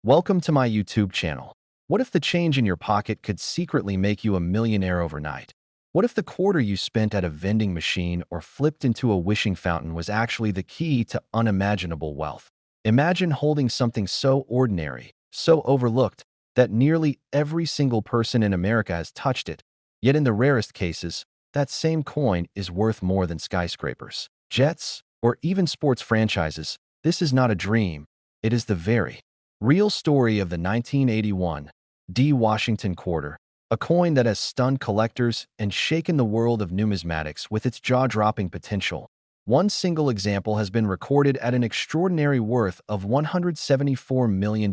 Welcome to my YouTube channel. What if the change in your pocket could secretly make you a millionaire overnight? What if the quarter you spent at a vending machine or flipped into a wishing fountain was actually the key to unimaginable wealth? Imagine holding something so ordinary, so overlooked, that nearly every single person in America has touched it. Yet in the rarest cases, that same coin is worth more than skyscrapers, jets, or even sports franchises. This is not a dream. It is the very real story of the 1981 D. Washington Quarter, a coin that has stunned collectors and shaken the world of numismatics with its jaw-dropping potential. One single example has been recorded at an extraordinary worth of $174 million.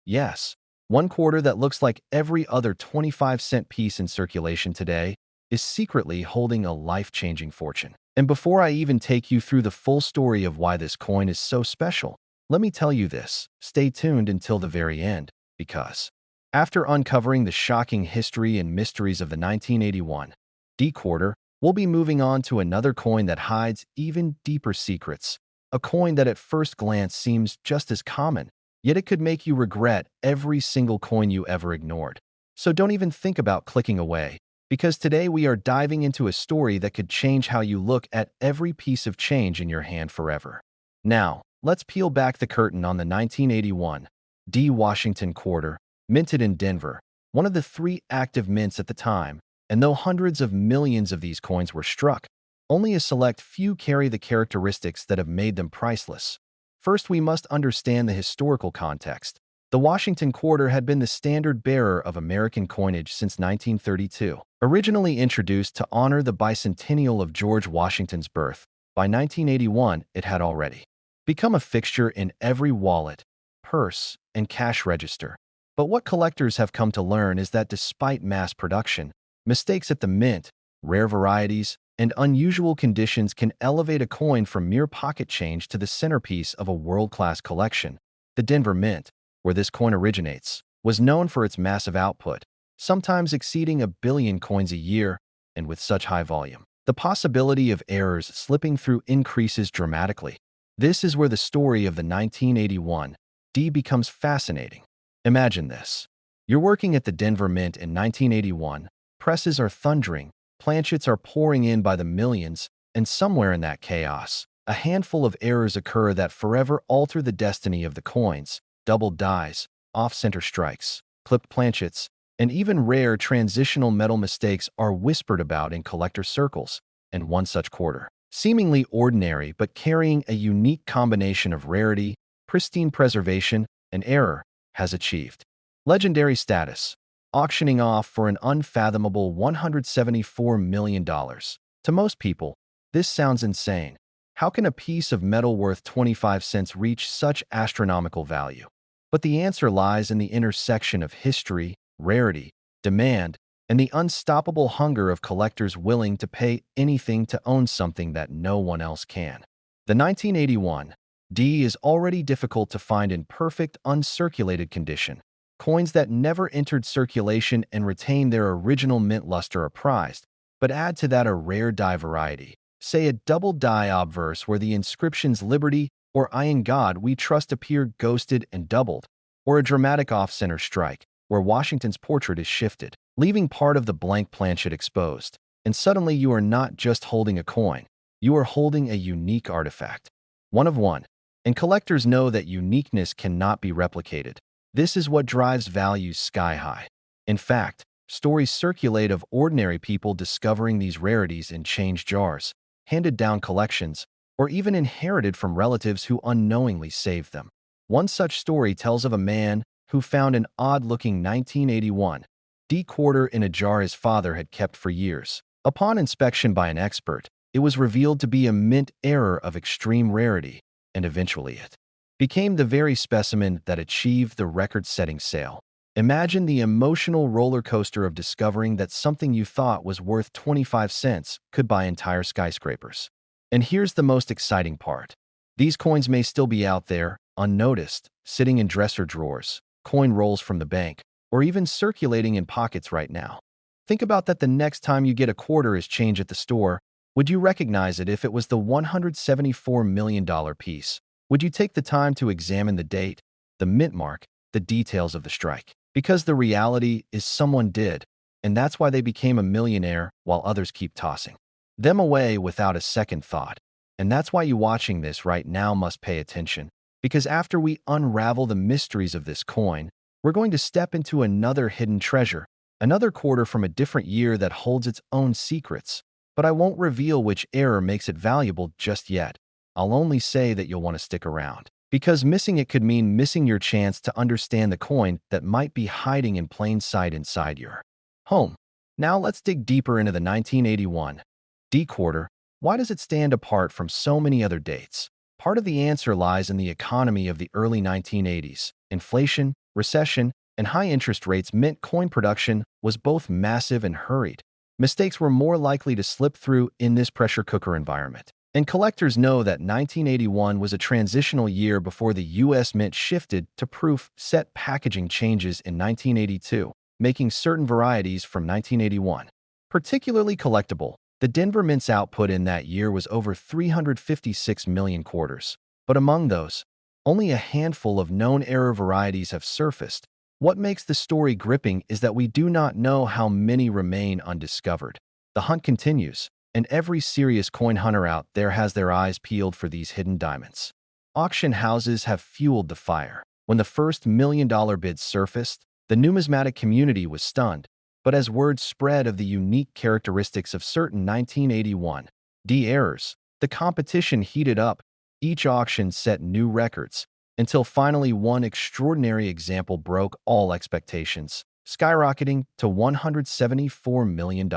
Yes, one quarter that looks like every other 25-cent piece in circulation today is secretly holding a life-changing fortune. And before I even take you through the full story of why this coin is so special, let me tell you this, stay tuned until the very end, because after uncovering the shocking history and mysteries of the 1981 D quarter, we'll be moving on to another coin that hides even deeper secrets, a coin that at first glance seems just as common, yet it could make you regret every single coin you ever ignored. So don't even think about clicking away, because today we are diving into a story that could change how you look at every piece of change in your hand forever. Now, let's peel back the curtain on the 1981 D. Washington Quarter, minted in Denver, one of the three active mints at the time, and though hundreds of millions of these coins were struck, only a select few carry the characteristics that have made them priceless. First, we must understand the historical context. The Washington Quarter had been the standard bearer of American coinage since 1932. Originally introduced to honor the bicentennial of George Washington's birth, by 1981 it had already become a fixture in every wallet, purse, and cash register. But what collectors have come to learn is that despite mass production, mistakes at the mint, rare varieties, and unusual conditions can elevate a coin from mere pocket change to the centerpiece of a world-class collection. The Denver Mint, where this coin originates, was known for its massive output, sometimes exceeding 1 billion coins a year, and with such high volume, the possibility of errors slipping through increases dramatically. This is where the story of the 1981 D becomes fascinating. Imagine this. You're working at the Denver Mint in 1981, presses are thundering, planchets are pouring in by the millions, and somewhere in that chaos, a handful of errors occur that forever alter the destiny of the coins: doubled dies, off-center strikes, clipped planchets, and even rare transitional metal mistakes are whispered about in collector circles, and one such quarter, seemingly ordinary but carrying a unique combination of rarity, pristine preservation, and error, has achieved legendary status, auctioning off for an unfathomable $174 million. To most people, this sounds insane. How can a piece of metal worth 25 cents reach such astronomical value? But the answer lies in the intersection of history, rarity, demand, and the unstoppable hunger of collectors willing to pay anything to own something that no one else can. The 1981 D is already difficult to find in perfect, uncirculated condition. Coins that never entered circulation and retain their original mint luster are prized, but add to that a rare die variety, say a double die obverse where the inscriptions Liberty or I in God We Trust appear ghosted and doubled, or a dramatic off-center strike, where Washington's portrait is shifted, leaving part of the blank planchet exposed. And suddenly you are not just holding a coin, you are holding a unique artifact. One of one. And collectors know that uniqueness cannot be replicated. This is what drives values sky high. In fact, stories circulate of ordinary people discovering these rarities in change jars, handed down collections, or even inherited from relatives who unknowingly saved them. One such story tells of a man who found an odd-looking 1981 D quarter in a jar his father had kept for years. Upon inspection by an expert, it was revealed to be a mint error of extreme rarity, and eventually it became the very specimen that achieved the record-setting sale. Imagine the emotional roller coaster of discovering that something you thought was worth 25 cents could buy entire skyscrapers. And here's the most exciting part. These coins may still be out there, unnoticed, sitting in dresser drawers, coin rolls from the bank, or even circulating in pockets right now. Think about that the next time you get a quarter as change at the store. Would you recognize it if it was the $174 million piece? Would you take the time to examine the date, the mint mark, the details of the strike. Because the reality is someone did, and that's why they became a millionaire while others keep tossing them away without a second thought. And that's why you watching this right now must pay attention, because after we unravel the mysteries of this coin, we're going to step into another hidden treasure, another quarter from a different year that holds its own secrets. But I won't reveal which error makes it valuable just yet. I'll only say that you'll want to stick around, because missing it could mean missing your chance to understand the coin that might be hiding in plain sight inside your home. Now let's dig deeper into the 1981 D quarter. Why does it stand apart from so many other dates? Part of the answer lies in the economy of the early 1980s. Inflation, recession, and high interest rates meant coin production was both massive and hurried. Mistakes were more likely to slip through in this pressure cooker environment. And collectors know that 1981 was a transitional year before the U.S. Mint shifted to proof-set packaging changes in 1982, making certain varieties from 1981 particularly collectible. The Denver Mint's output in that year was over 356 million quarters. But among those, only a handful of known error varieties have surfaced. What makes the story gripping is that we do not know how many remain undiscovered. The hunt continues, and every serious coin hunter out there has their eyes peeled for these hidden diamonds. Auction houses have fueled the fire. When the first million-dollar bids surfaced, the numismatic community was stunned. But as word spread of the unique characteristics of certain 1981 D errors, the competition heated up. Each auction set new records, until finally one extraordinary example broke all expectations, skyrocketing to $174 million.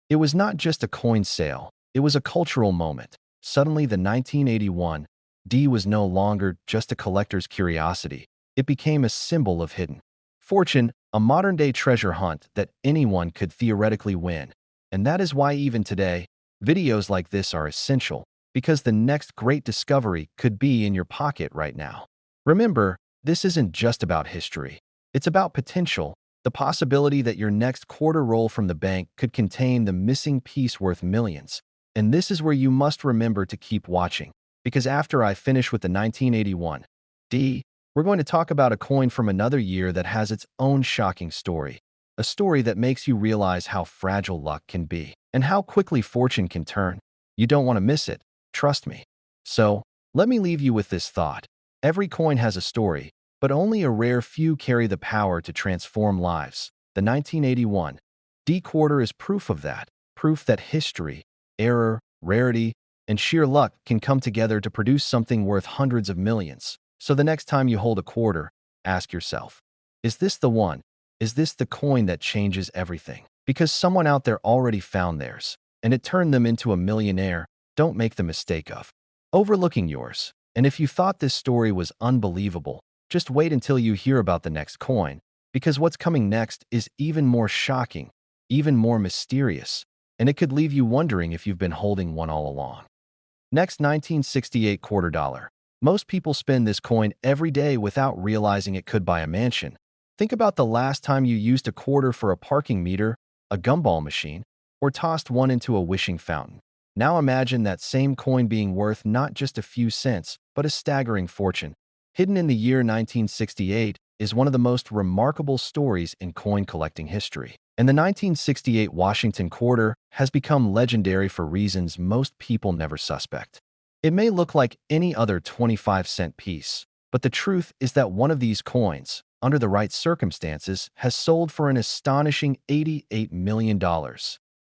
It was not just a coin sale, it was a cultural moment. Suddenly, the 1981 D was no longer just a collector's curiosity. It became a symbol of hidden fortune, a modern-day treasure hunt that anyone could theoretically win. And that is why even today, videos like this are essential, because the next great discovery could be in your pocket right now. Remember, this isn't just about history. It's about potential, the possibility that your next quarter roll from the bank could contain the missing piece worth millions. And this is where you must remember to keep watching, because after I finish with the 1981 D, we're going to talk about a coin from another year that has its own shocking story, a story that makes you realize how fragile luck can be and how quickly fortune can turn. You don't want to miss it, trust me. So, let me leave you with this thought. Every coin has a story, but only a rare few carry the power to transform lives. The 1981 D quarter is proof of that, proof that history, error, rarity, and sheer luck can come together to produce something worth hundreds of millions. So the next time you hold a quarter, ask yourself, is this the one? Is this the coin that changes everything? Because someone out there already found theirs, and it turned them into a millionaire. Don't make the mistake of overlooking yours. And if you thought this story was unbelievable, just wait until you hear about the next coin, because what's coming next is even more shocking, even more mysterious, and it could leave you wondering if you've been holding one all along. Next, 1968 quarter dollar. Most people spend this coin every day without realizing it could buy a mansion. Think about the last time you used a quarter for a parking meter, a gumball machine, or tossed one into a wishing fountain. Now imagine that same coin being worth not just a few cents, but a staggering fortune. Hidden in the year 1968 is one of the most remarkable stories in coin collecting history. And the 1968 Washington quarter has become legendary for reasons most people never suspect. It may look like any other 25-cent piece, but the truth is that one of these coins, under the right circumstances, has sold for an astonishing $88 million.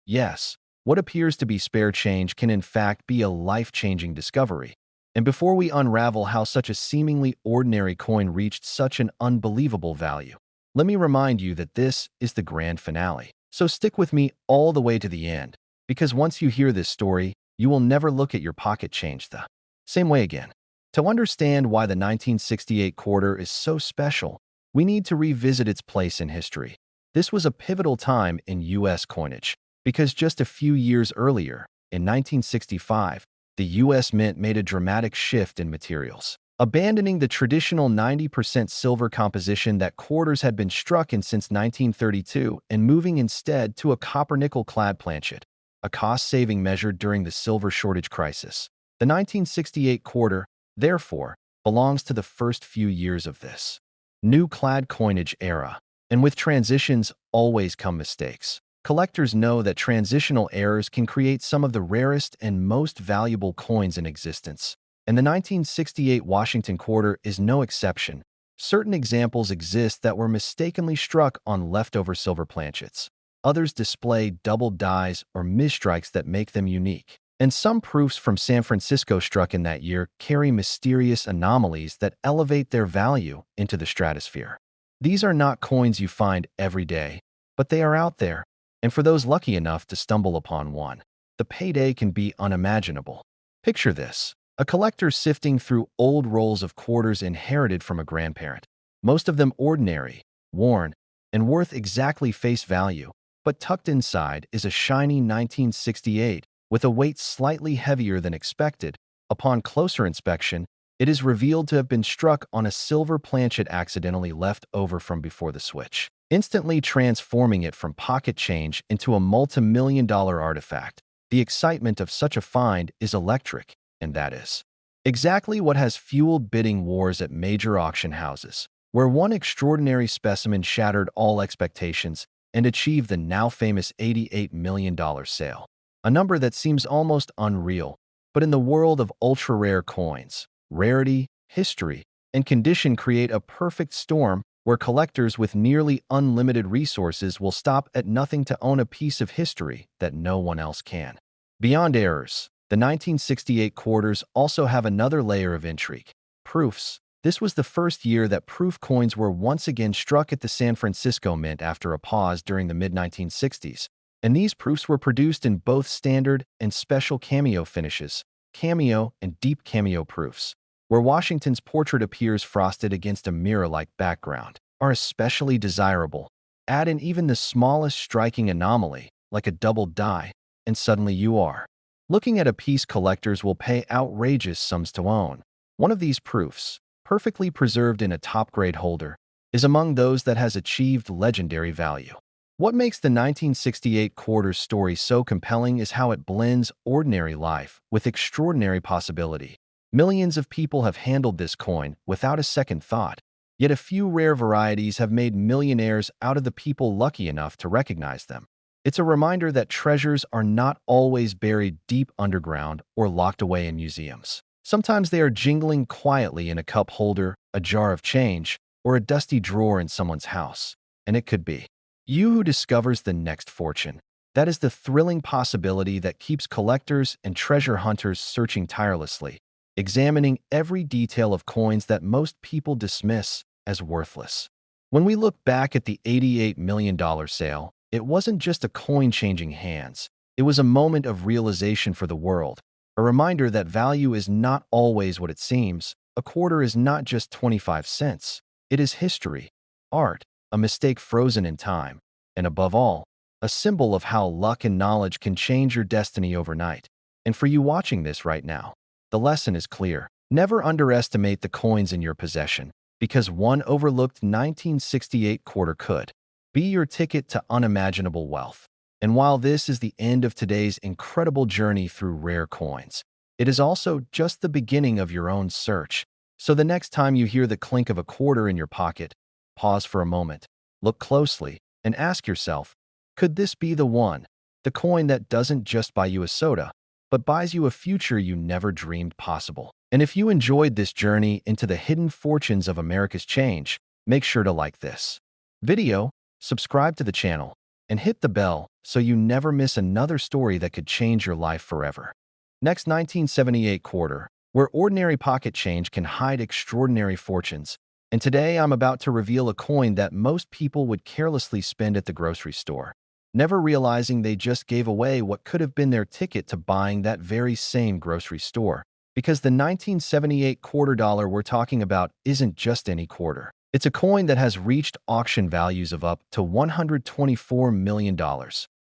Yes, what appears to be spare change can in fact be a life-changing discovery. And before we unravel how such a seemingly ordinary coin reached such an unbelievable value, let me remind you that this is the grand finale. So stick with me all the way to the end, because once you hear this story, you will never look at your pocket change the same way again. To understand why the 1968 quarter is so special, we need to revisit its place in history. This was a pivotal time in U.S. coinage, because just a few years earlier, in 1965, the U.S. Mint made a dramatic shift in materials, abandoning the traditional 90% silver composition that quarters had been struck in since 1932 and moving instead to a copper-nickel clad planchet, a cost-saving measure during the silver shortage crisis. The 1968 quarter, therefore, belongs to the first few years of this New clad coinage era. And with transitions always come mistakes. Collectors know that transitional errors can create some of the rarest and most valuable coins in existence. And the 1968 Washington quarter is no exception. Certain examples exist that were mistakenly struck on leftover silver planchets. Others display double dies or misstrikes that make them unique. And some proofs from San Francisco struck in that year carry mysterious anomalies that elevate their value into the stratosphere. These are not coins you find every day, but they are out there, and for those lucky enough to stumble upon one, the payday can be unimaginable. Picture this: a collector sifting through old rolls of quarters inherited from a grandparent, most of them ordinary, worn, and worth exactly face value, but tucked inside is a shiny 1968 with a weight slightly heavier than expected. Upon closer inspection, it is revealed to have been struck on a silver planchet accidentally left over from before the switch, instantly transforming it from pocket change into a multi-million-dollar artifact. The excitement of such a find is electric, and that is exactly what has fueled bidding wars at major auction houses, where one extraordinary specimen shattered all expectations and achieved the now famous $88 million sale. A number that seems almost unreal, but in the world of ultra-rare coins, rarity, history, and condition create a perfect storm where collectors with nearly unlimited resources will stop at nothing to own a piece of history that no one else can. Beyond errors, the 1968 quarters also have another layer of intrigue: proofs. This was the first year that proof coins were once again struck at the San Francisco Mint after a pause during the mid-1960s. And these proofs were produced in both standard and special cameo finishes, cameo and deep cameo proofs, where Washington's portrait appears frosted against a mirror-like background, are especially desirable. Add in even the smallest striking anomaly, like a double die, and suddenly you are looking at a piece collectors will pay outrageous sums to own. One of these proofs, perfectly preserved in a top-grade holder, is among those that has achieved legendary value. What makes the 1968 quarters story so compelling is how it blends ordinary life with extraordinary possibility. Millions of people have handled this coin without a second thought, yet a few rare varieties have made millionaires out of the people lucky enough to recognize them. It's a reminder that treasures are not always buried deep underground or locked away in museums. Sometimes they are jingling quietly in a cup holder, a jar of change, or a dusty drawer in someone's house. And it could be you who discovers the next fortune. That is the thrilling possibility that keeps collectors and treasure hunters searching tirelessly, examining every detail of coins that most people dismiss as worthless. When we look back at the $88 million sale, it wasn't just a coin changing hands. It was a moment of realization for the world, a reminder that value is not always what it seems. A quarter is not just 25 cents. It is history, art, a mistake frozen in time, and above all, a symbol of how luck and knowledge can change your destiny overnight. And for you watching this right now, the lesson is clear. Never underestimate the coins in your possession, because one overlooked 1968 quarter could be your ticket to unimaginable wealth. And while this is the end of today's incredible journey through rare coins, it is also just the beginning of your own search. So the next time you hear the clink of a quarter in your pocket, pause for a moment, look closely, and ask yourself, could this be the one? The coin that doesn't just buy you a soda, but buys you a future you never dreamed possible. And if you enjoyed this journey into the hidden fortunes of America's change, make sure to like this video, subscribe to the channel, and hit the bell so you never miss another story that could change your life forever. Next, 1978 quarter, where ordinary pocket change can hide extraordinary fortunes. And today I'm about to reveal a coin that most people would carelessly spend at the grocery store, never realizing they just gave away what could have been their ticket to buying that very same grocery store. Because the 1978 quarter dollar we're talking about isn't just any quarter. It's a coin that has reached auction values of up to $124 million,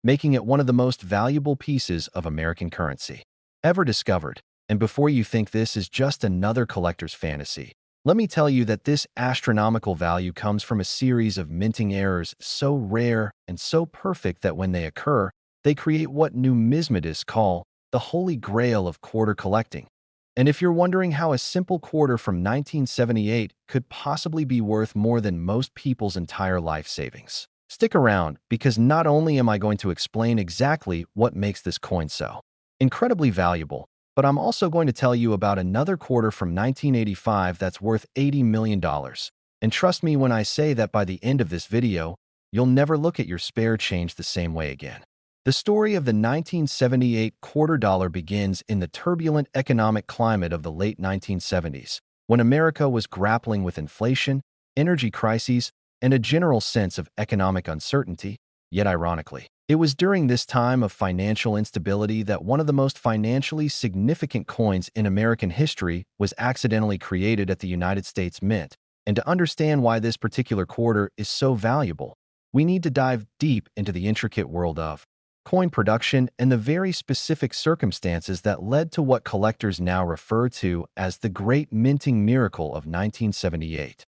making it one of the most valuable pieces of American currency ever discovered. And before you think this is just another collector's fantasy, let me tell you that this astronomical value comes from a series of minting errors so rare and so perfect that when they occur, they create what numismatists call the holy grail of quarter collecting. And if you're wondering how a simple quarter from 1978 could possibly be worth more than most people's entire life savings, stick around because not only am I going to explain exactly what makes this coin so incredibly valuable, but I'm also going to tell you about another quarter from 1985 that's worth $80 million. And trust me when I say that by the end of this video, you'll never look at your spare change the same way again. The story of the 1978 quarter dollar begins in the turbulent economic climate of the late 1970s, when America was grappling with inflation, energy crises, and a general sense of economic uncertainty. Yet ironically, it was during this time of financial instability that one of the most financially significant coins in American history was accidentally created at the United States Mint. And to understand why this particular quarter is so valuable, we need to dive deep into the intricate world of coin production and the very specific circumstances that led to what collectors now refer to as the Great Minting Miracle of 1978.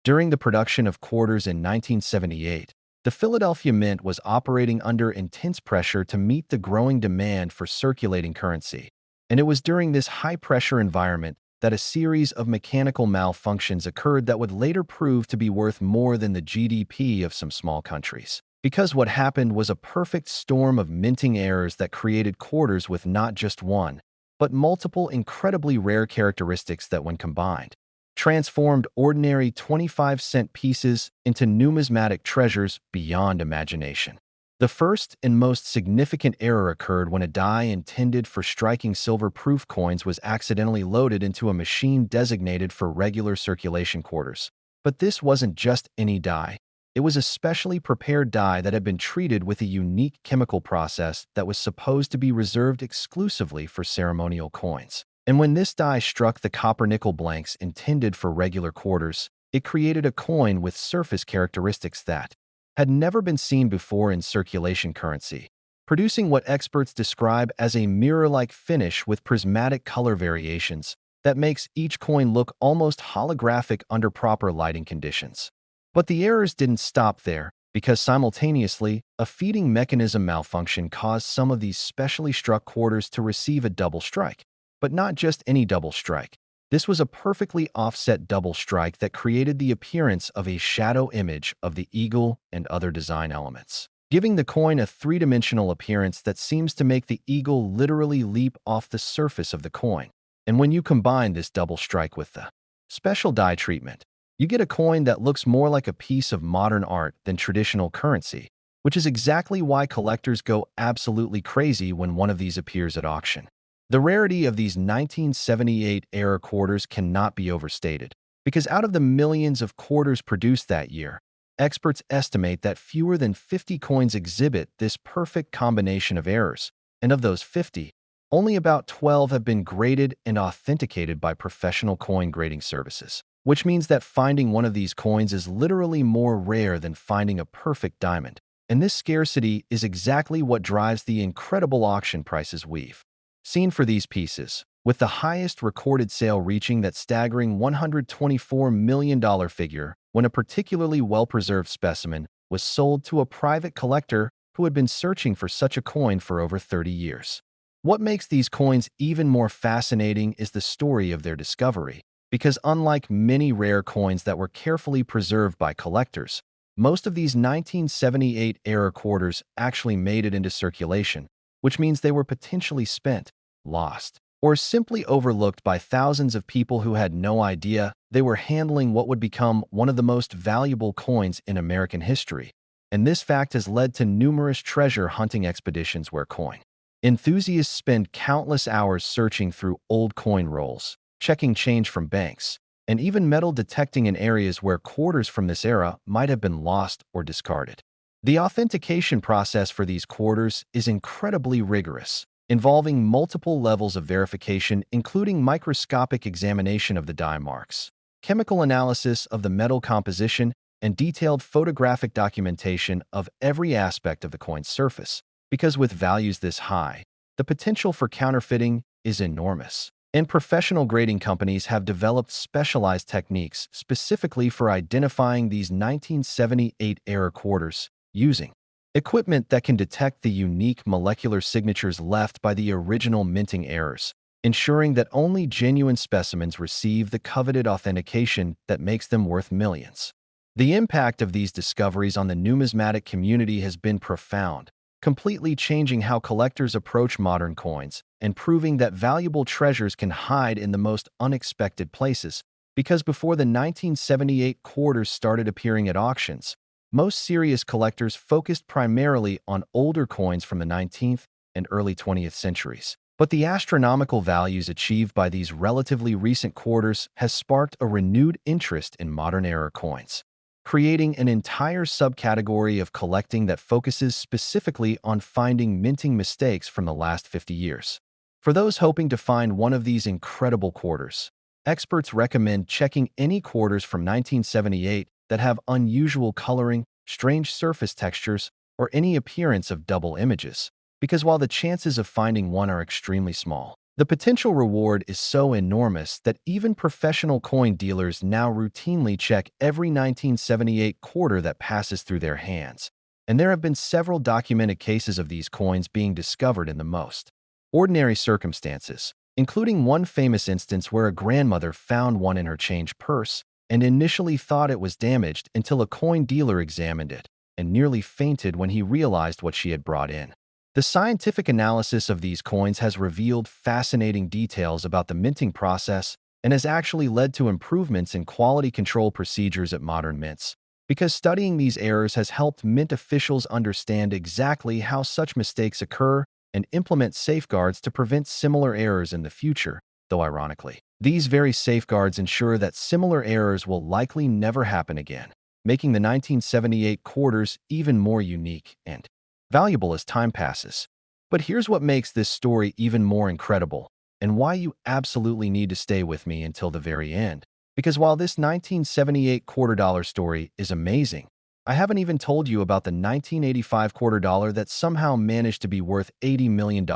During the production of quarters in 1978, the Philadelphia Mint was operating under intense pressure to meet the growing demand for circulating currency. And it was during this high-pressure environment that a series of mechanical malfunctions occurred that would later prove to be worth more than the GDP of some small countries. Because what happened was a perfect storm of minting errors that created quarters with not just one, but multiple incredibly rare characteristics that, when combined, transformed ordinary 25-cent pieces into numismatic treasures beyond imagination. The first and most significant error occurred when a die intended for striking silver-proof coins was accidentally loaded into a machine designated for regular circulation quarters. But this wasn't just any die. It was a specially prepared die that had been treated with a unique chemical process that was supposed to be reserved exclusively for ceremonial coins. And when this die struck the copper-nickel blanks intended for regular quarters, it created a coin with surface characteristics that had never been seen before in circulation currency, producing what experts describe as a mirror-like finish with prismatic color variations that makes each coin look almost holographic under proper lighting conditions. But the errors didn't stop there, because simultaneously, a feeding mechanism malfunction caused some of these specially struck quarters to receive a double strike. But not just any double strike. This was a perfectly offset double strike that created the appearance of a shadow image of the eagle and other design elements, giving the coin a three-dimensional appearance that seems to make the eagle literally leap off the surface of the coin. And when you combine this double strike with the special die treatment, you get a coin that looks more like a piece of modern art than traditional currency, which is exactly why collectors go absolutely crazy when one of these appears at auction. The rarity of these 1978-era quarters cannot be overstated, because out of the millions of quarters produced that year, experts estimate that fewer than 50 coins exhibit this perfect combination of errors, and of those 50, only about 12 have been graded and authenticated by professional coin grading services, which means that finding one of these coins is literally more rare than finding a perfect diamond. And this scarcity is exactly what drives the incredible auction prices we've seen for these pieces, with the highest recorded sale reaching that staggering $124 million figure when a particularly well-preserved specimen was sold to a private collector who had been searching for such a coin for over 30 years. What makes these coins even more fascinating is the story of their discovery, because unlike many rare coins that were carefully preserved by collectors, most of these 1978-era quarters actually made it into circulation, which means they were potentially spent, lost, or simply overlooked by thousands of people who had no idea they were handling what would become one of the most valuable coins in American history. And this fact has led to numerous treasure hunting expeditions where coin enthusiasts spend countless hours searching through old coin rolls, checking change from banks, and even metal detecting in areas where quarters from this era might have been lost or discarded. The authentication process for these quarters is incredibly rigorous, involving multiple levels of verification including microscopic examination of the die marks, chemical analysis of the metal composition, and detailed photographic documentation of every aspect of the coin's surface. Because with values this high, the potential for counterfeiting is enormous. And professional grading companies have developed specialized techniques specifically for identifying these 1978-era quarters, using equipment that can detect the unique molecular signatures left by the original minting errors. ensuring that only genuine specimens receive the coveted authentication that makes them worth millions. The impact of these discoveries on the numismatic community has been profound, completely changing how collectors approach modern coins and proving that valuable treasures can hide in the most unexpected places. Because before the 1978 quarters started appearing at auctions, most serious collectors focused primarily on older coins from the 19th and early 20th centuries. But the astronomical values achieved by these relatively recent quarters has sparked a renewed interest in modern-era coins, creating an entire subcategory of collecting that focuses specifically on finding minting mistakes from the last 50 years. For those hoping to find one of these incredible quarters, experts recommend checking any quarters from 1978 that have unusual coloring, strange surface textures, or any appearance of double images, because while the chances of finding one are extremely small, the potential reward is so enormous that even professional coin dealers now routinely check every 1978 quarter that passes through their hands, and there have been several documented cases of these coins being discovered in the most ordinary circumstances, including one famous instance where a grandmother found one in her change purse and initially thought it was damaged until a coin dealer examined it and nearly fainted when he realized what she had brought in. The scientific analysis of these coins has revealed fascinating details about the minting process and has actually led to improvements in quality control procedures at modern mints, because studying these errors has helped mint officials understand exactly how such mistakes occur and implement safeguards to prevent similar errors in the future, though ironically, these very safeguards ensure that similar errors will likely never happen again, making the 1978 quarters even more unique and valuable as time passes. But here's what makes this story even more incredible, and why you absolutely need to stay with me until the very end. Because while this 1978 quarter dollar story is amazing, I haven't even told you about the 1985 quarter dollar that somehow managed to be worth $80 million.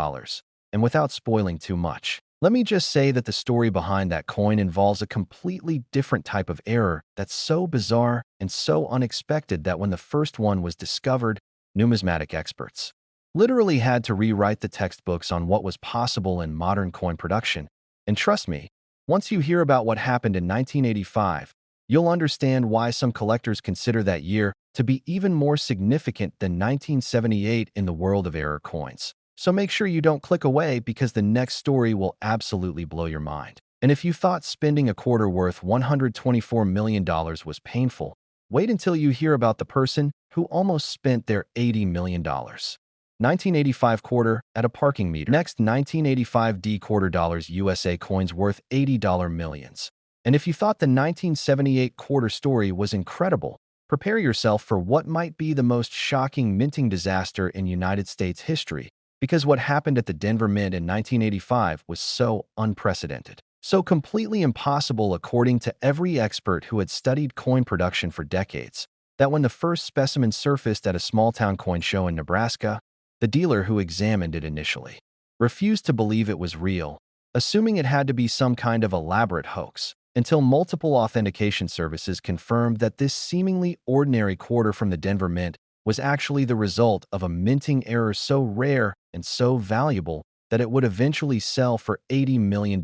And without spoiling too much, let me just say that the story behind that coin involves a completely different type of error that's so bizarre and so unexpected that when the first one was discovered, numismatic experts literally had to rewrite the textbooks on what was possible in modern coin production. And trust me, once you hear about what happened in 1985, you'll understand why some collectors consider that year to be even more significant than 1978 in the world of error coins. So make sure you don't click away, because the next story will absolutely blow your mind. And if you thought spending a quarter worth $124 million was painful, wait until you hear about the person who almost spent their $80 million. 1985 quarter at a parking meter. Next, 1985 D quarter dollars USA coins worth $80 millions. And if you thought the 1978 quarter story was incredible, prepare yourself for what might be the most shocking minting disaster in United States history, because what happened at the Denver Mint in 1985 was so unprecedented, so completely impossible according to every expert who had studied coin production for decades, that when the first specimen surfaced at a small-town coin show in Nebraska, the dealer who examined it initially refused to believe it was real, assuming it had to be some kind of elaborate hoax, until multiple authentication services confirmed that this seemingly ordinary quarter from the Denver Mint was actually the result of a minting error so rare and so valuable that it would eventually sell for $80 million,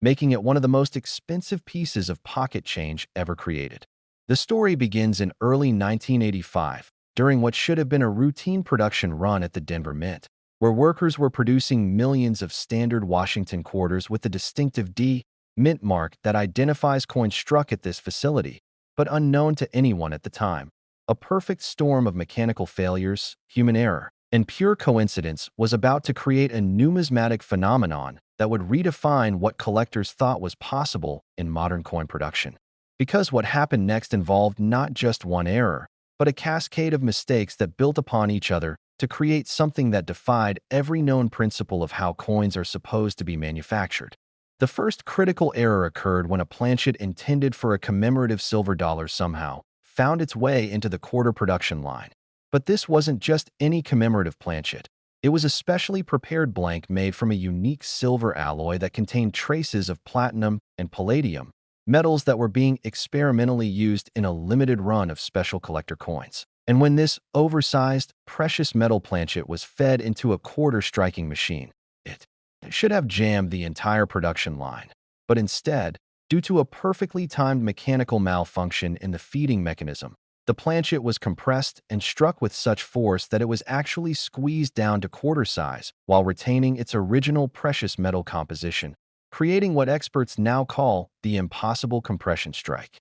making it one of the most expensive pieces of pocket change ever created. The story begins in early 1985, during what should have been a routine production run at the Denver Mint, where workers were producing millions of standard Washington quarters with the distinctive D Mint mark that identifies coins struck at this facility, but unknown to anyone at the time. A perfect storm of mechanical failures, human error, and pure coincidence was about to create a numismatic phenomenon that would redefine what collectors thought was possible in modern coin production. Because what happened next involved not just one error, but a cascade of mistakes that built upon each other to create something that defied every known principle of how coins are supposed to be manufactured. The first critical error occurred when a planchet intended for a commemorative silver dollar somehow found its way into the quarter production line. But this wasn't just any commemorative planchet. It was a specially prepared blank made from a unique silver alloy that contained traces of platinum and palladium, metals that were being experimentally used in a limited run of special collector coins. And when this oversized, precious metal planchet was fed into a quarter striking machine, it should have jammed the entire production line. But instead, due to a perfectly timed mechanical malfunction in the feeding mechanism, the planchet was compressed and struck with such force that it was actually squeezed down to quarter size while retaining its original precious metal composition, creating what experts now call the impossible compression strike.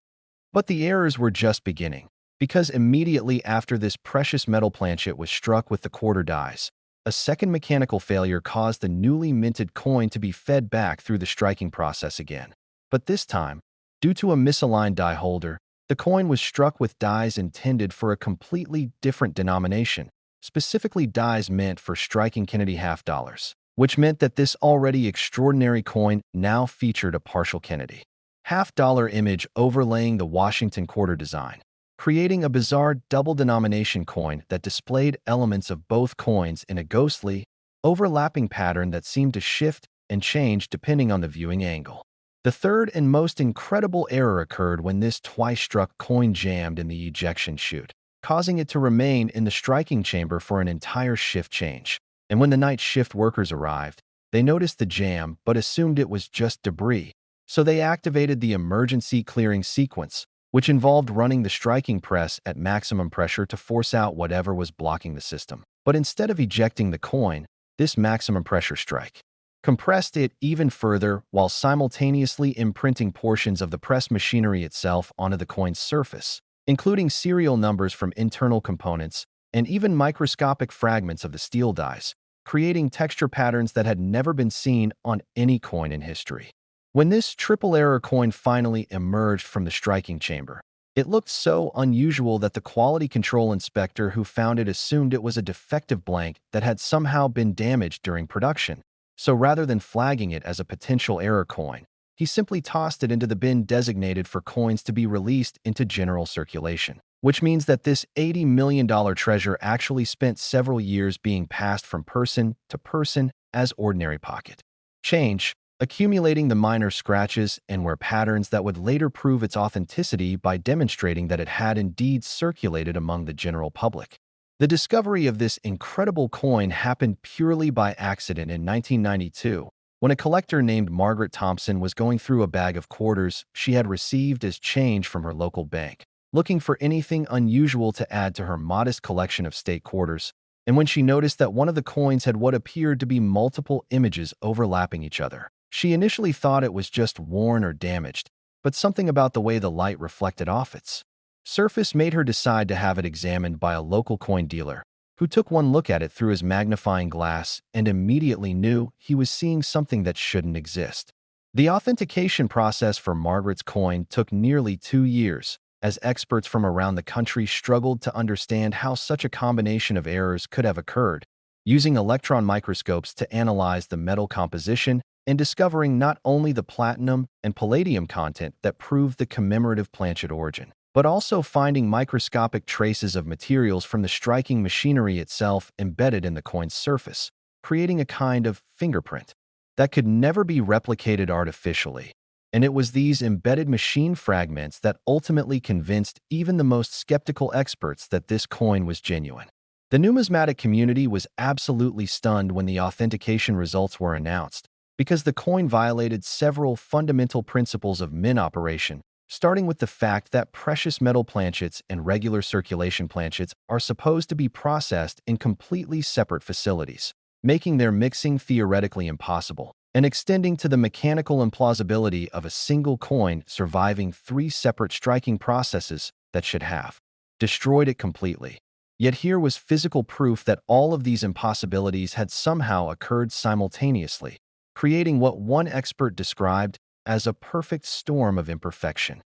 But the errors were just beginning, because immediately after this precious metal planchet was struck with the quarter dies, a second mechanical failure caused the newly minted coin to be fed back through the striking process again. But this time, due to a misaligned die holder, the coin was struck with dies intended for a completely different denomination, specifically dies meant for striking Kennedy half dollars, which meant that this already extraordinary coin now featured a partial Kennedy half-dollar image overlaying the Washington quarter design, creating a bizarre double-denomination coin that displayed elements of both coins in a ghostly, overlapping pattern that seemed to shift and change depending on the viewing angle. The third and most incredible error occurred when this twice-struck coin jammed in the ejection chute, causing it to remain in the striking chamber for an entire shift change. And when the night shift workers arrived, they noticed the jam but assumed it was just debris. So they activated the emergency clearing sequence, which involved running the striking press at maximum pressure to force out whatever was blocking the system. But instead of ejecting the coin, this maximum pressure strike compressed it even further while simultaneously imprinting portions of the press machinery itself onto the coin's surface, including serial numbers from internal components and even microscopic fragments of the steel dies, creating texture patterns that had never been seen on any coin in history. When this triple-error coin finally emerged from the striking chamber, it looked so unusual that the quality control inspector who found it assumed it was a defective blank that had somehow been damaged during production. So rather than flagging it as a potential error coin, he simply tossed it into the bin designated for coins to be released into general circulation, which means that this $80 million treasure actually spent several years being passed from person to person as ordinary pocket change, accumulating the minor scratches and wear patterns that would later prove its authenticity by demonstrating that it had indeed circulated among the general public. The discovery of this incredible coin happened purely by accident in 1992, when a collector named Margaret Thompson was going through a bag of quarters she had received as change from her local bank, looking for anything unusual to add to her modest collection of state quarters, and when she noticed that one of the coins had what appeared to be multiple images overlapping each other. She initially thought it was just worn or damaged, but something about the way the light reflected off its surface made her decide to have it examined by a local coin dealer, who took one look at it through his magnifying glass and immediately knew he was seeing something that shouldn't exist. The authentication process for Margaret's coin took nearly 2 years, as experts from around the country struggled to understand how such a combination of errors could have occurred, using electron microscopes to analyze the metal composition and discovering not only the platinum and palladium content that proved the commemorative planchet origin, but also finding microscopic traces of materials from the striking machinery itself embedded in the coin's surface, creating a kind of fingerprint that could never be replicated artificially. And it was these embedded machine fragments that ultimately convinced even the most skeptical experts that this coin was genuine. The numismatic community was absolutely stunned when the authentication results were announced, because the coin violated several fundamental principles of mint operation, starting with the fact that precious metal planchets and regular circulation planchets are supposed to be processed in completely separate facilities, making their mixing theoretically impossible, and extending to the mechanical implausibility of a single coin surviving 3 separate striking processes that should have destroyed it completely. Yet here was physical proof that all of these impossibilities had somehow occurred simultaneously, creating what one expert described as a perfect storm of imperfection.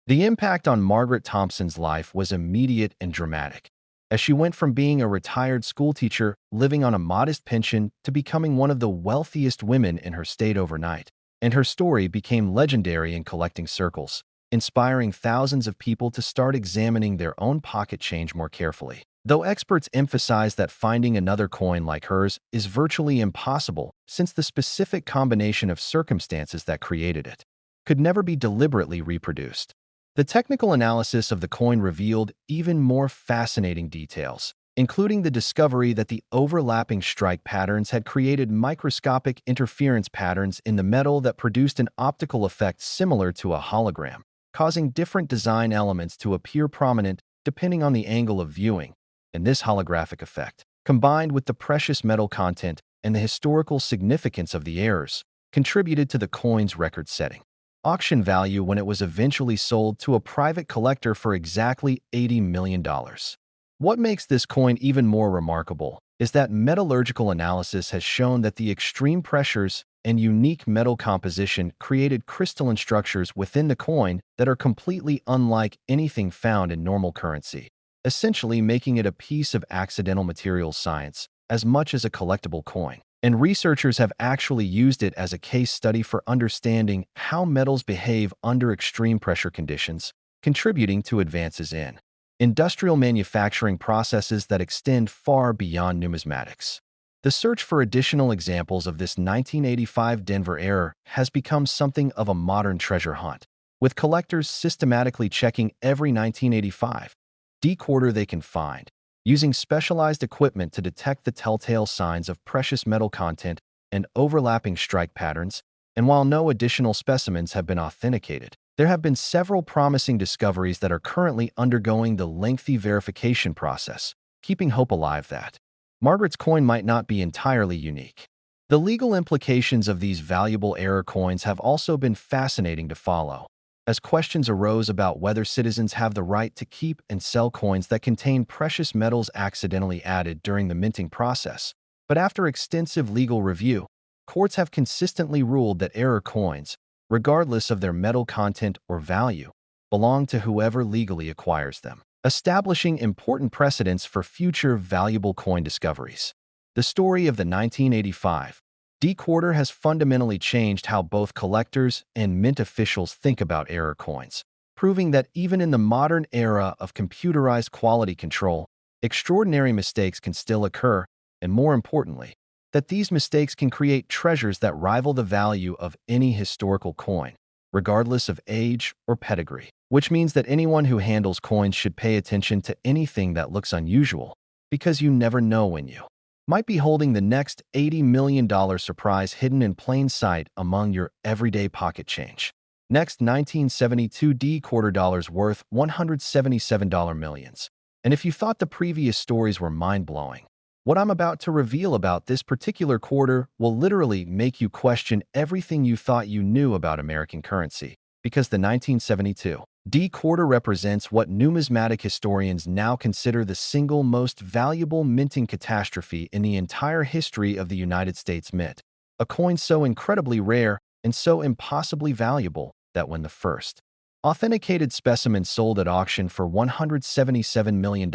The impact on Margaret Thompson's life was immediate and dramatic, as she went from being a retired schoolteacher living on a modest pension to becoming one of the wealthiest women in her state overnight, and her story became legendary in collecting circles, inspiring thousands of people to start examining their own pocket change more carefully. Though experts emphasize that finding another coin like hers is virtually impossible since the specific combination of circumstances that created it could never be deliberately reproduced. The technical analysis of the coin revealed even more fascinating details, including the discovery that the overlapping strike patterns had created microscopic interference patterns in the metal that produced an optical effect similar to a hologram, causing different design elements to appear prominent depending on the angle of viewing. And this holographic effect, combined with the precious metal content and the historical significance of the errors, contributed to the coin's record-setting auction value when it was eventually sold to a private collector for exactly $80 million. What makes this coin even more remarkable is that metallurgical analysis has shown that the extreme pressures and unique metal composition created crystalline structures within the coin that are completely unlike anything found in normal currency, essentially making it a piece of accidental materials science as much as a collectible coin. And researchers have actually used it as a case study for understanding how metals behave under extreme pressure conditions, contributing to advances in industrial manufacturing processes that extend far beyond numismatics. The search for additional examples of this 1985 Denver error has become something of a modern treasure hunt, with collectors systematically checking every 1985 D quarter they can find, using specialized equipment to detect the telltale signs of precious metal content and overlapping strike patterns. And while no additional specimens have been authenticated, there have been several promising discoveries that are currently undergoing the lengthy verification process, keeping hope alive that Margaret's coin might not be entirely unique. The legal implications of these valuable error coins have also been fascinating to follow, as questions arose about whether citizens have the right to keep and sell coins that contain precious metals accidentally added during the minting process. But after extensive legal review, courts have consistently ruled that error coins, regardless of their metal content or value, belong to whoever legally acquires them, establishing important precedents for future valuable coin discoveries. The story of the 1985 D quarter has fundamentally changed how both collectors and mint officials think about error coins, proving that even in the modern era of computerized quality control, extraordinary mistakes can still occur, and more importantly, that these mistakes can create treasures that rival the value of any historical coin, regardless of age or pedigree, which means that anyone who handles coins should pay attention to anything that looks unusual, because you never know when you might be holding the next $80 million surprise hidden in plain sight among your everyday pocket change. Next, 1972 D quarter dollars worth $177 millions. And if you thought the previous stories were mind-blowing, what I'm about to reveal about this particular quarter will literally make you question everything you thought you knew about American currency, because the 1972 D quarter represents what numismatic historians now consider the single most valuable minting catastrophe in the entire history of the United States Mint, a coin so incredibly rare and so impossibly valuable that when the first authenticated specimen sold at auction for $177 million,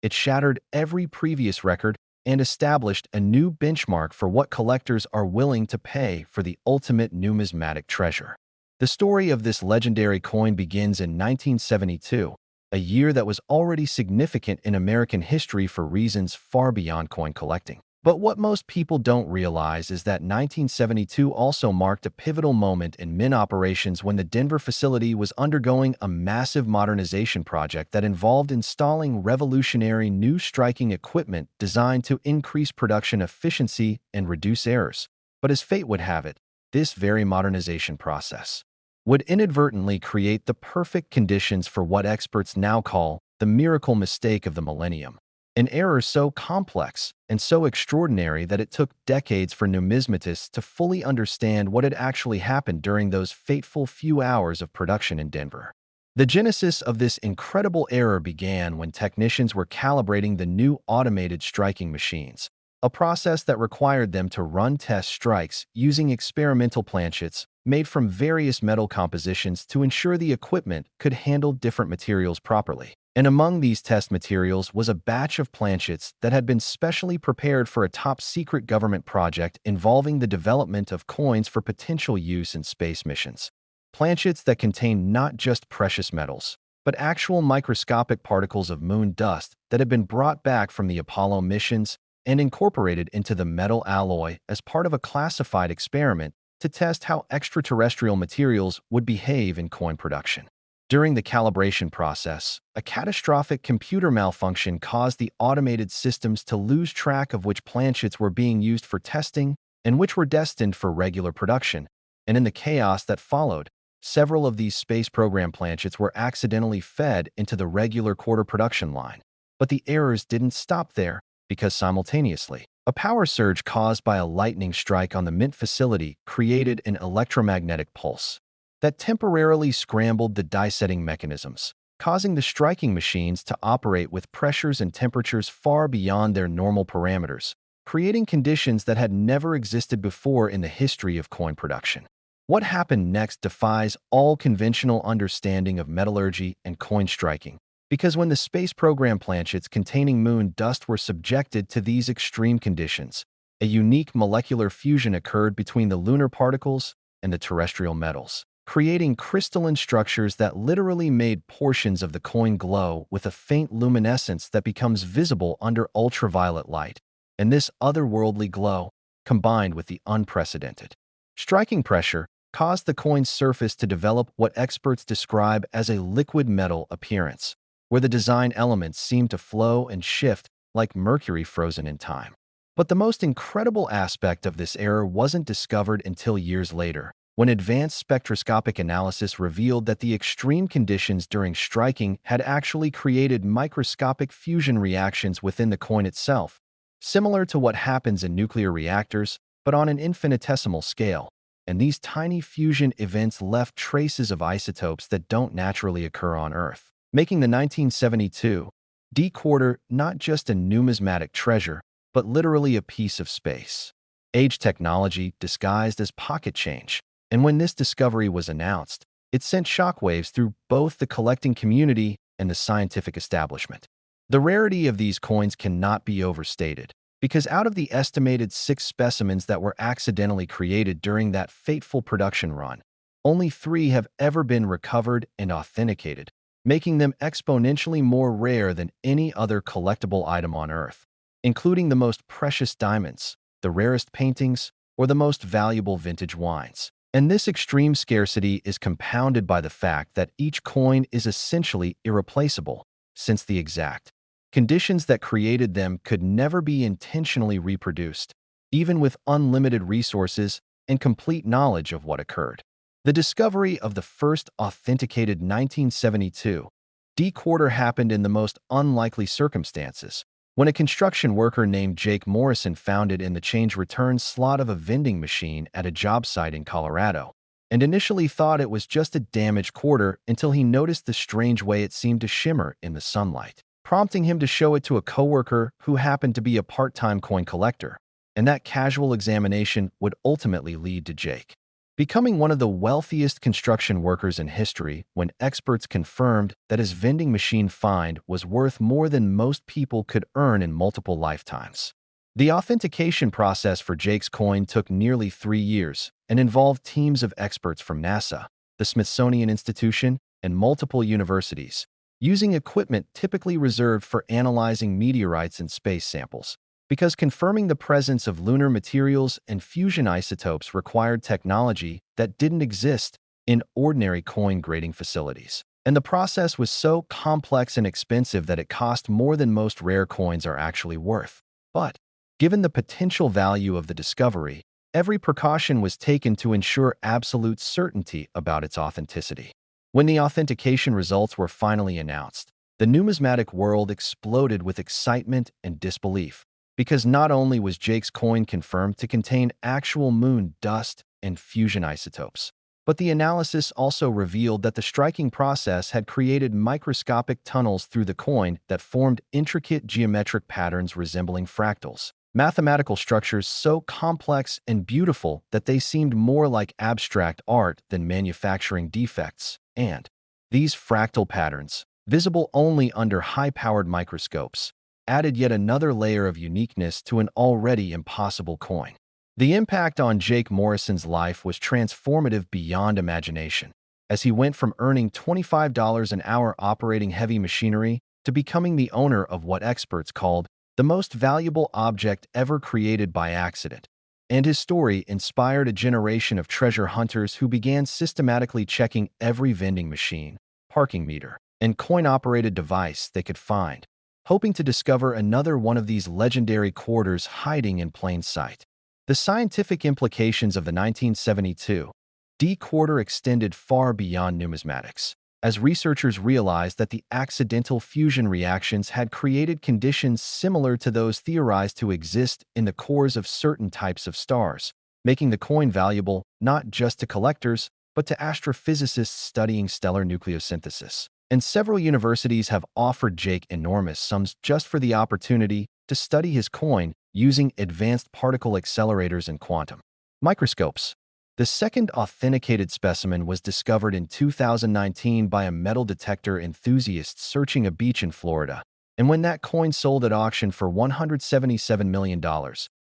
it shattered every previous record and established a new benchmark for what collectors are willing to pay for the ultimate numismatic treasure. The story of this legendary coin begins in 1972, a year that was already significant in American history for reasons far beyond coin collecting. But what most people don't realize is that 1972 also marked a pivotal moment in mint operations when the Denver facility was undergoing a massive modernization project that involved installing revolutionary new striking equipment designed to increase production efficiency and reduce errors. But as fate would have it, this very modernization process would inadvertently create the perfect conditions for what experts now call the miracle mistake of the millennium, an error so complex and so extraordinary that it took decades for numismatists to fully understand what had actually happened during those fateful few hours of production in Denver. The genesis of this incredible error began when technicians were calibrating the new automated striking machines, a process that required them to run test strikes using experimental planchets made from various metal compositions to ensure the equipment could handle different materials properly. And among these test materials was a batch of planchets that had been specially prepared for a top-secret government project involving the development of coins for potential use in space missions. Planchets that contained not just precious metals, but actual microscopic particles of moon dust that had been brought back from the Apollo missions and incorporated into the metal alloy as part of a classified experiment to test how extraterrestrial materials would behave in coin production. During the calibration process, a catastrophic computer malfunction caused the automated systems to lose track of which planchets were being used for testing and which were destined for regular production. And in the chaos that followed, several of these space program planchets were accidentally fed into the regular quarter production line. But the errors didn't stop there, because simultaneously, a power surge caused by a lightning strike on the Mint facility created an electromagnetic pulse that temporarily scrambled the die-setting mechanisms, causing the striking machines to operate with pressures and temperatures far beyond their normal parameters, creating conditions that had never existed before in the history of coin production. What happened next defies all conventional understanding of metallurgy and coin striking, because when the space program planchets containing moon dust were subjected to these extreme conditions, a unique molecular fusion occurred between the lunar particles and the terrestrial metals, creating crystalline structures that literally made portions of the coin glow with a faint luminescence that becomes visible under ultraviolet light. And this otherworldly glow, combined with the unprecedented striking pressure, caused the coin's surface to develop what experts describe as a liquid metal appearance, where the design elements seem to flow and shift like mercury frozen in time. But the most incredible aspect of this error wasn't discovered until years later, when advanced spectroscopic analysis revealed that the extreme conditions during striking had actually created microscopic fusion reactions within the coin itself, similar to what happens in nuclear reactors, but on an infinitesimal scale. And these tiny fusion events left traces of isotopes that don't naturally occur on Earth, making the 1972 D quarter not just a numismatic treasure, but literally a piece of space-age technology disguised as pocket change. And when this discovery was announced, it sent shockwaves through both the collecting community and the scientific establishment. The rarity of these coins cannot be overstated, because out of the estimated 6 specimens that were accidentally created during that fateful production run, only 3 have ever been recovered and authenticated, making them exponentially more rare than any other collectible item on Earth, including the most precious diamonds, the rarest paintings, or the most valuable vintage wines. And this extreme scarcity is compounded by the fact that each coin is essentially irreplaceable, since the exact conditions that created them could never be intentionally reproduced, even with unlimited resources and complete knowledge of what occurred. The discovery of the first authenticated 1972 D quarter happened in the most unlikely circumstances, when a construction worker named Jake Morrison found it in the change return slot of a vending machine at a job site in Colorado, and initially thought it was just a damaged quarter until he noticed the strange way it seemed to shimmer in the sunlight, prompting him to show it to a coworker who happened to be a part-time coin collector. And that casual examination would ultimately lead to Jake becoming one of the wealthiest construction workers in history when experts confirmed that his vending machine find was worth more than most people could earn in multiple lifetimes. The authentication process for Jake's coin took nearly 3 years and involved teams of experts from NASA, the Smithsonian Institution, and multiple universities, using equipment typically reserved for analyzing meteorites and space samples, because confirming the presence of lunar materials and fusion isotopes required technology that didn't exist in ordinary coin grading facilities. And the process was so complex and expensive that it cost more than most rare coins are actually worth. But, given the potential value of the discovery, every precaution was taken to ensure absolute certainty about its authenticity. When the authentication results were finally announced, the numismatic world exploded with excitement and disbelief, because not only was Jake's coin confirmed to contain actual moon dust and fusion isotopes, but the analysis also revealed that the striking process had created microscopic tunnels through the coin that formed intricate geometric patterns resembling fractals, mathematical structures so complex and beautiful that they seemed more like abstract art than manufacturing defects. And these fractal patterns, visible only under high-powered microscopes, added yet another layer of uniqueness to an already impossible coin. The impact on Jake Morrison's life was transformative beyond imagination, as he went from earning $25 an hour operating heavy machinery to becoming the owner of what experts called the most valuable object ever created by accident. And his story inspired a generation of treasure hunters who began systematically checking every vending machine, parking meter, and coin-operated device they could find, hoping to discover another one of these legendary quarters hiding in plain sight. The scientific implications of the 1972 D quarter extended far beyond numismatics, as researchers realized that the accidental fusion reactions had created conditions similar to those theorized to exist in the cores of certain types of stars, making the coin valuable not just to collectors, but to astrophysicists studying stellar nucleosynthesis. And several universities have offered Jake enormous sums just for the opportunity to study his coin using advanced particle accelerators and quantum microscopes. The second authenticated specimen was discovered in 2019 by a metal detector enthusiast searching a beach in Florida. And when that coin sold at auction for $177 million,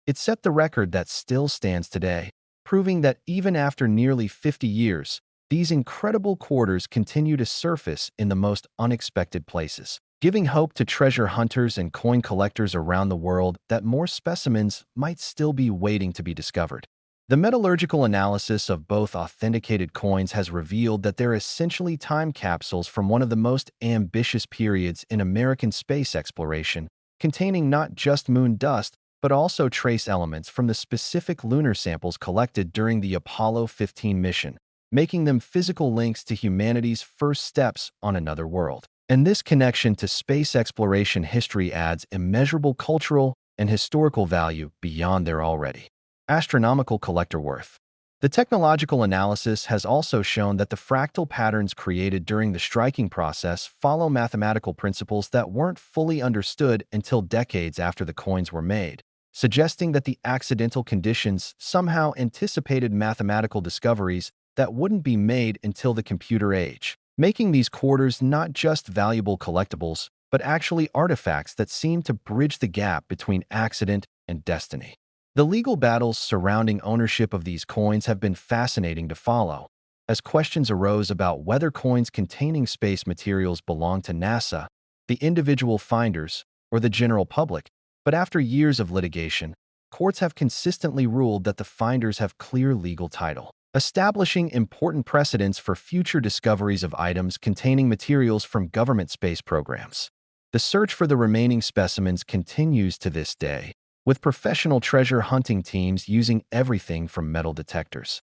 it set the record that still stands today, proving that even after nearly 50 years, these incredible quarters continue to surface in the most unexpected places, giving hope to treasure hunters and coin collectors around the world that more specimens might still be waiting to be discovered. The metallurgical analysis of both authenticated coins has revealed that they're essentially time capsules from one of the most ambitious periods in American space exploration, containing not just moon dust, but also trace elements from the specific lunar samples collected during the Apollo 15 mission, making them physical links to humanity's first steps on another world. And this connection to space exploration history adds immeasurable cultural and historical value beyond their already astronomical collector worth. The technological analysis has also shown that the fractal patterns created during the striking process follow mathematical principles that weren't fully understood until decades after the coins were made, suggesting that the accidental conditions somehow anticipated mathematical discoveries that wouldn't be made until the computer age, making these quarters not just valuable collectibles, but actually artifacts that seem to bridge the gap between accident and destiny. The legal battles surrounding ownership of these coins have been fascinating to follow, as questions arose about whether coins containing space materials belong to NASA, the individual finders, or the general public. But after years of litigation, courts have consistently ruled that the finders have clear legal title, establishing important precedents for future discoveries of items containing materials from government space programs. The search for the remaining specimens continues to this day, with professional treasure hunting teams using everything from metal detectors